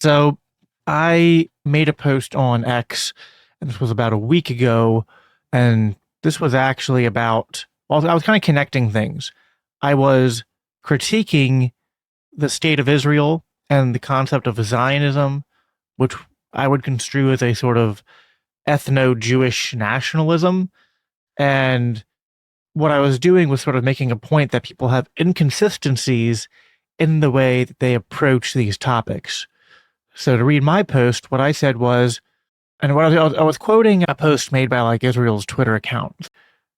So I made a post on X, and this was about a week ago, and this was actually about, well, I was kind of connecting things. I was critiquing the state of Israel and the concept of Zionism, which I would construe as a sort of ethno-Jewish nationalism. And what I was doing was sort of making a point that people have inconsistencies in the way that they approach these topics. So to read my post, what I said was, and what I was quoting a post made by like Israel's Twitter account.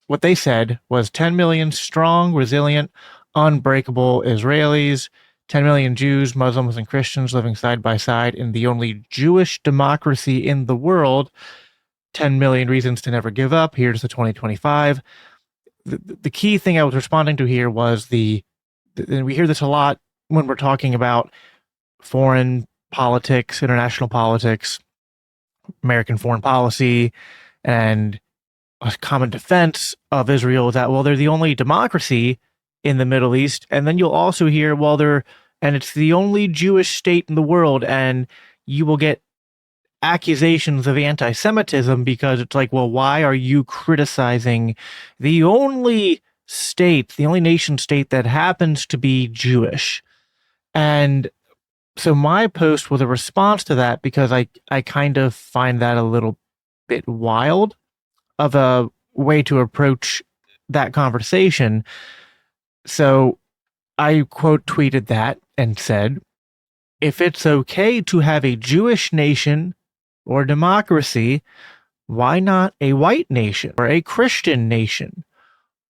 What they said was 10 million strong, resilient, unbreakable Israelis, 10 million Jews, Muslims, and Christians living side by side in the only Jewish democracy in the world. 10 million reasons to never give up. Here's the 2025. The key thing I was responding to here was and we hear this a lot when we're talking about foreign politics, international politics, American foreign policy, and a common defense of Israel is that, well, they're the only democracy in the Middle East. And then you'll also hear, and it's the only Jewish state in the world, and you will get accusations of anti-Semitism because it's like, well, why are you criticizing the only nation state that happens to be Jewish? And so my post was a response to that because I kind of find that a little bit wild of a way to approach that conversation. So I quote tweeted that and said, if it's okay to have a Jewish nation or democracy, why not a white nation or a Christian nation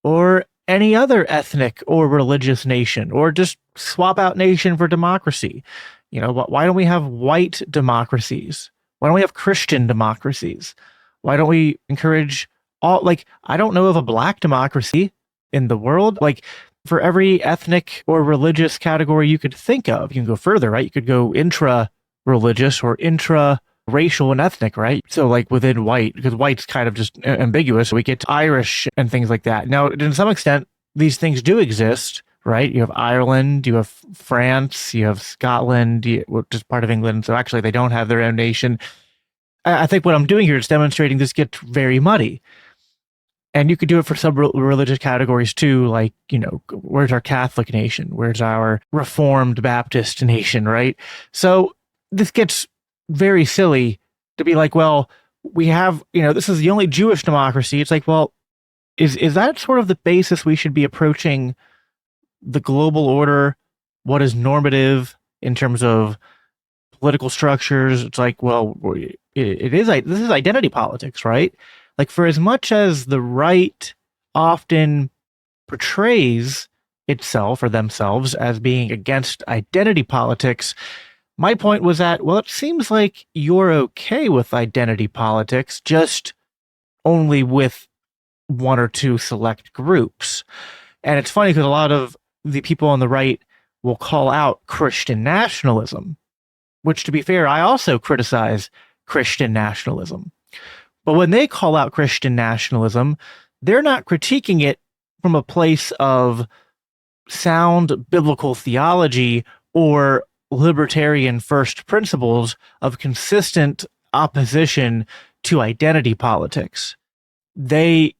or any other ethnic or religious nation, or just swap out nation for democracy? You know, why don't we have white democracies? Why don't we have Christian democracies? Why don't we encourage I don't know of a black democracy in the world. Like, for every ethnic or religious category you could think of, you can go further, right? You could go intra-religious or intra-racial and ethnic, right? So like within white, because white's kind of just ambiguous. We get to Irish and things like that. Now, to some extent, these things do exist, right? You have Ireland, you have France, you have Scotland, which is part of England. So actually, they don't have their own nation. I think what I'm doing here is demonstrating this gets very muddy. And you could do it for some religious categories too, like, you know, where's our Catholic nation? Where's our Reformed Baptist nation, right? So this gets very silly to be like, well, we have, you know, this is the only Jewish democracy. It's like, well, is that sort of the basis we should be approaching the global order? What is normative in terms of political structures? It's like, well, this is identity politics, right? Like, for as much as the right often portrays itself or themselves as being against identity politics, my point was that, well, it seems like you're okay with identity politics, just only with one or two select groups. And it's funny because a lot of the people on the right will call out Christian nationalism, which, to be fair, I also criticize Christian nationalism. But when they call out Christian nationalism, they're not critiquing it from a place of sound biblical theology or libertarian first principles of consistent opposition to identity politics. They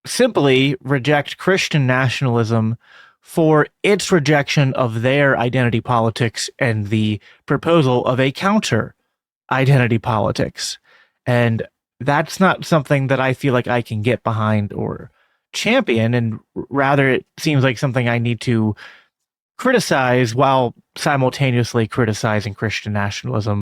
simply reject Christian nationalism for its rejection of their identity politics and the proposal of a counter identity politics. And that's not something that I feel like I can get behind or champion, and rather it seems like something I need to criticize while simultaneously criticizing Christian nationalism.